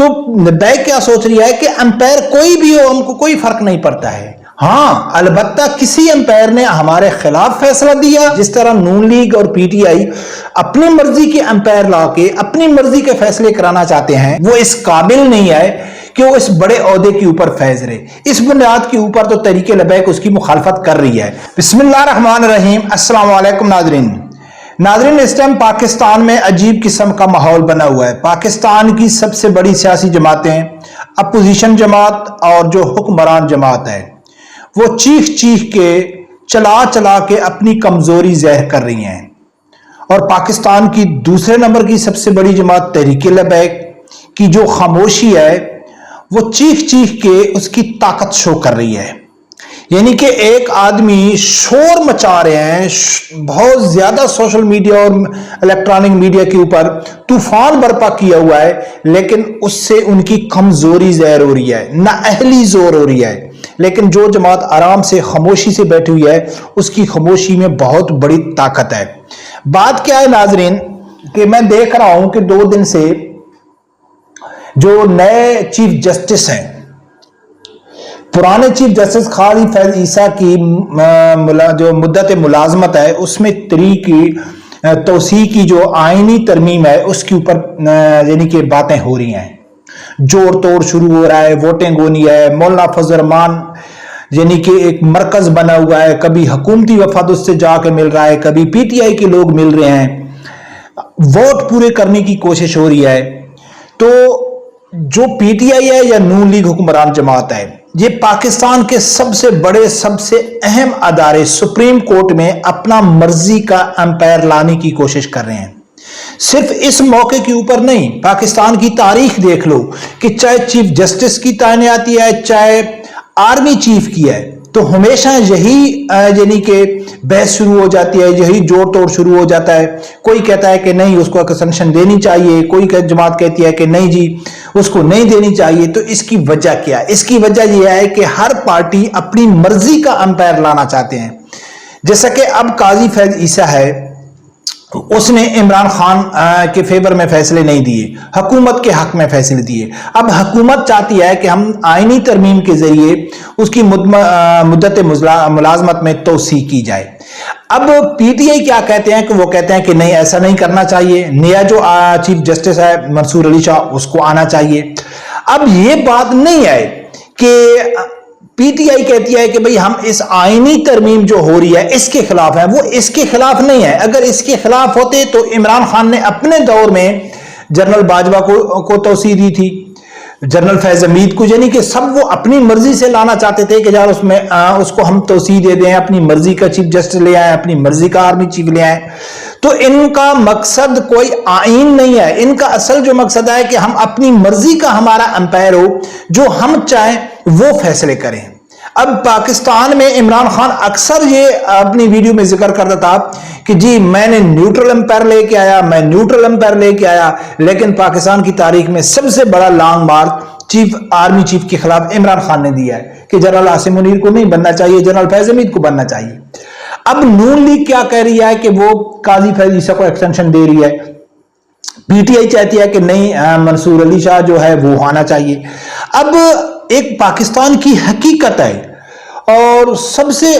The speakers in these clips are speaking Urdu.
تو بیک کیا سوچ رہی ہے کہ امپائر کوئی بھی ہو ہم کو کوئی فرق نہیں پڑتا ہے. ہاں البتہ کسی امپائر نے ہمارے خلاف فیصلہ دیا. جس طرح نون لیگ اور پی ٹی آئی اپنی مرضی کے امپائر لا کے اپنی مرضی کے فیصلے کرانا چاہتے ہیں, وہ اس قابل نہیں ہے کہ وہ اس بڑے عہدے کے اوپر فیض رہے. اس بنیاد کے اوپر تو تحریک لبیک اس کی مخالفت کر رہی ہے. بسم اللہ الرحمن الرحیم. السلام علیکم ناظرین. اس ٹائم پاکستان میں عجیب قسم کا ماحول بنا ہوا ہے. پاکستان کی سب سے بڑی سیاسی جماعتیں, اپوزیشن جماعت اور جو حکمران جماعت ہے, وہ چیخ کے چلا کے اپنی کمزوری ظاہر کر رہی ہیں. اور پاکستان کی دوسرے نمبر کی سب سے بڑی جماعت تحریک لبیک کی جو خاموشی ہے وہ چیخ کے اس کی طاقت شو کر رہی ہے. یعنی کہ ایک آدمی شور مچا رہے ہیں, بہت زیادہ سوشل میڈیا اور الیکٹرانک میڈیا کے اوپر طوفان برپا کیا ہوا ہے, لیکن اس سے ان کی کمزوری ظاہر ہو رہی ہے, نااہلی زور ہو رہی ہے. لیکن جو جماعت آرام سے خاموشی سے بیٹھی ہوئی ہے اس کی خاموشی میں بہت بڑی طاقت ہے. بات کیا ہے ناظرین کہ میں دیکھ رہا ہوں کہ 2 دن سے جو نئے چیف جسٹس ہیں, پرانے چیف جسٹس قاضی فیض عیسیٰ کی جو مدت ملازمت ہے اس میں توسیع کی جو آئینی ترمیم ہے اس کے اوپر یعنی کہ باتیں ہو رہی ہیں, جوڑ توڑ شروع ہو رہا ہے, ووٹنگ ہونی ہے. مولانا فضل الرحمان یعنی کہ ایک مرکز بنا ہوا ہے, کبھی حکومتی وفد اس سے جا کے مل رہا ہے, کبھی پی ٹی آئی کے لوگ مل رہے ہیں, ووٹ پورے کرنے کی کوشش ہو رہی ہے. تو جو پی ٹی آئی ہے یا نون لیگ حکمران جماعت ہے, یہ پاکستان کے سب سے بڑے سب سے اہم ادارے سپریم کورٹ میں اپنا مرضی کا امپائر لانے کی کوشش کر رہے ہیں. صرف اس موقع کے اوپر نہیں, پاکستان کی تاریخ دیکھ لو کہ چاہے چیف جسٹس کی تعیناتی ہے چاہے آرمی چیف کی ہے, تو ہمیشہ یہی یعنی کہ بحث شروع ہو جاتی ہے, یہی جوڑ توڑ شروع ہو جاتا ہے. کوئی کہتا ہے کہ نہیں اس کو ایکسٹینشن دینی چاہیے, کوئی جماعت کہتی ہے کہ نہیں جی اس کو نہیں دینی چاہیے. تو اس کی وجہ کیا ہے؟ اس کی وجہ یہ ہے کہ ہر پارٹی اپنی مرضی کا امپائر لانا چاہتے ہیں. جیسا کہ اب قاضی فیض عیسیٰ ہے, اس نے عمران خان کے فیور میں فیصلے نہیں دیے, حکومت کے حق میں فیصلے دیے. اب حکومت چاہتی ہے کہ ہم آئینی ترمیم کے ذریعے اس کی مدت ملازمت میں توسیع کی جائے. اب پی ٹی آئی کیا کہتے ہیں کہ وہ کہتے ہیں کہ نہیں ایسا نہیں کرنا چاہیے, نیا جو چیف جسٹس ہے منصور علی شاہ اس کو آنا چاہیے. اب یہ بات نہیں ہے کہ پی ٹی آئی کہتی ہے کہ بھئی ہم اس آئینی ترمیم جو ہو رہی ہے اس کے خلاف ہے, وہ اس کے خلاف نہیں ہے. اگر اس کے خلاف ہوتے تو عمران خان نے اپنے دور میں جنرل باجوہ کو توسیع دی تھی, جنرل فیض حمید کو, یعنی کہ سب وہ اپنی مرضی سے لانا چاہتے تھے کہ یار اس کو ہم توسیع دے دیں, اپنی مرضی کا چیف جسٹس لے آئیں, اپنی مرضی کا آرمی چیف لے آئیں. تو ان کا مقصد کوئی آئین نہیں ہے, ان کا اصل جو مقصد ہے کہ ہم اپنی مرضی کا ہمارا امپائر ہو, جو ہم چاہیں وہ فیصلے کریں. اب پاکستان میں عمران خان اکثر یہ اپنی ویڈیو میں ذکر کرتا تھا کہ جی میں نے نیوٹرل امپائر لے کے آیا, لیکن پاکستان کی تاریخ میں سب سے بڑا لانگ مارچ آرمی چیف کے خلاف عمران خان نے دیا ہے کہ جنرل عاصم منیر کو نہیں بننا چاہیے, جنرل فیض حمید کو بننا چاہیے. اب نون لیگ کیا کہہ رہی ہے کہ وہ قاضی فیض عیسیٰ کو ایکسٹینشن دے رہی ہے, پی ٹی آئی چاہتی ہے کہ نہیں منصور علی شاہ جو ہے وہ آنا چاہیے. اب ایک پاکستان کی حقیقت ہے, اور سب سے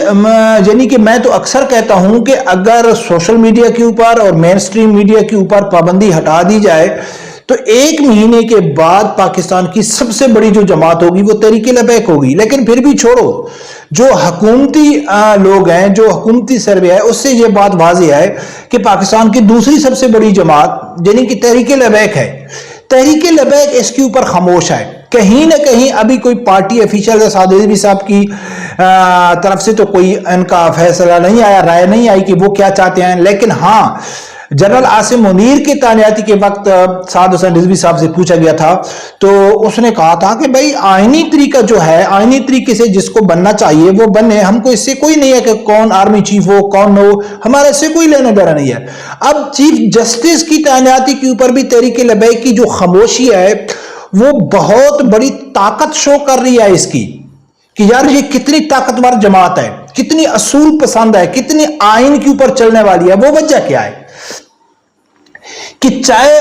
یعنی کہ میں تو اکثر کہتا ہوں کہ اگر سوشل میڈیا کے اوپر اور مین سٹریم میڈیا کے اوپر پابندی ہٹا دی جائے تو 1 مہینے کے بعد پاکستان کی سب سے بڑی جو جماعت ہوگی وہ تحریک لبیک ہوگی. لیکن پھر بھی چھوڑو, جو حکومتی لوگ ہیں, جو حکومتی سروے ہے, اس سے یہ بات واضح ہے کہ پاکستان کی دوسری سب سے بڑی جماعت یعنی کہ تحریک لبیک ہے. تحریک لبیک اس کے اوپر خاموش ہے. کہیں نہ کہیں ابھی کوئی پارٹی افیشل سعد رضوی صاحب کی طرف سے تو کوئی ان کا فیصلہ نہیں آیا, رائے نہیں آئی کہ وہ کیا چاہتے ہیں. لیکن ہاں جنرل عاصم منیر کی تعیناتی کے وقت سعد حسین رضوی صاحب سے پوچھا گیا تھا تو اس نے کہا تھا کہ بھائی آئینی طریقہ جو ہے, آئینی طریقے سے جس کو بننا چاہیے وہ بنے, ہم کو اس سے کوئی نہیں ہے کہ کون آرمی چیف ہو کون ہو, ہمارا اس سے کوئی لینا دینا نہیں ہے. اب چیف جسٹس کی تعیناتی کے اوپر بھی تحریک لبیک کی جو خاموشی ہے وہ بہت بڑی طاقت شو کر رہی ہے اس کی کہ یار یہ کتنی طاقتور جماعت ہے, کتنی اصول پسند ہے, کتنی آئین کے اوپر چلنے والی ہے. وہ وجہ کیا ہے کہ چاہے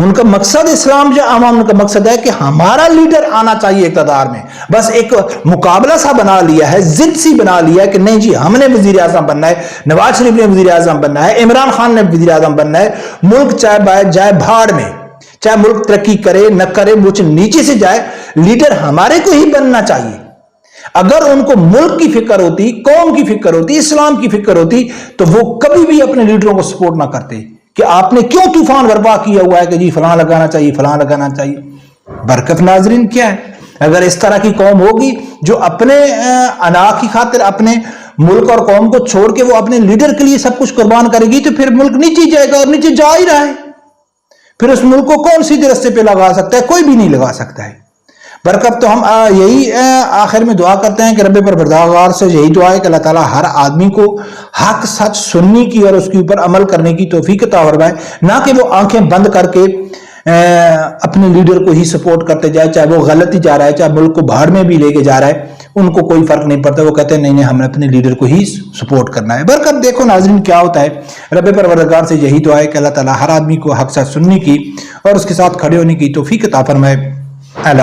ان کا مقصد اسلام جو عوام کا مقصد ہے کہ ہمارا لیڈر آنا چاہیے اقتدار میں. بس ایک مقابلہ سا بنا لیا ہے, ضد سی بنا لیا ہے کہ نہیں جی ہم نے وزیر اعظم بننا ہے, نواز شریف نے وزیر اعظم بننا ہے, عمران خان نے وزیر اعظم بننا ہے. ملک چاہے جائے بھاڑ میں, چاہے ملک ترقی کرے نہ کرے, مجھ نیچے سے جائے, لیڈر ہمارے کو ہی بننا چاہیے. اگر ان کو ملک کی فکر ہوتی, قوم کی فکر ہوتی, اسلام کی فکر ہوتی, تو وہ کبھی بھی اپنے لیڈروں کو سپورٹ نہ کرتے کہ آپ نے کیوں طوفان برپا کیا ہوا ہے کہ جی فلاں لگانا چاہیے, فلاں لگانا چاہیے. برکت ناظرین کیا ہے, اگر اس طرح کی قوم ہوگی جو اپنے انا کی خاطر اپنے ملک اور قوم کو چھوڑ کے وہ اپنے لیڈر کے لیے سب کچھ قربان کرے گی, تو پھر ملک نیچے جائے گا, اور نیچے جا ہی رہا ہے. پھر اس ملک کو کون سیدھے رستے پہ لگا سکتا ہے؟ کوئی بھی نہیں لگا سکتا ہے. برکت تو ہم یہی آخر میں دعا کرتے ہیں کہ رب پروردگار سے یہی دعا ہے کہ اللہ تعالیٰ ہر آدمی کو حق سچ سننے کی اور اس کے اوپر عمل کرنے کی توفیق عطا فرمائے, نہ کہ وہ آنکھیں بند کر کے اپنے لیڈر کو ہی سپورٹ کرتے جائے, چاہے وہ غلط ہی جا رہا ہے, چاہے ملک کو بھاڑ میں بھی لے کے جا رہا ہے, ان کو کوئی فرق نہیں پڑتا. وہ کہتے ہیں نہیں نہیں ہم نے اپنے لیڈر کو ہی سپورٹ کرنا ہے. برکت دیکھو ناظرین کیا ہوتا ہے, رب پروردگار سے یہی دعا ہے کہ اللہ تعالیٰ ہر آدمی کو حق سچ سننے کی اور اس کے ساتھ کھڑے ہونے کی توفیق عطا فرمائے. اللہ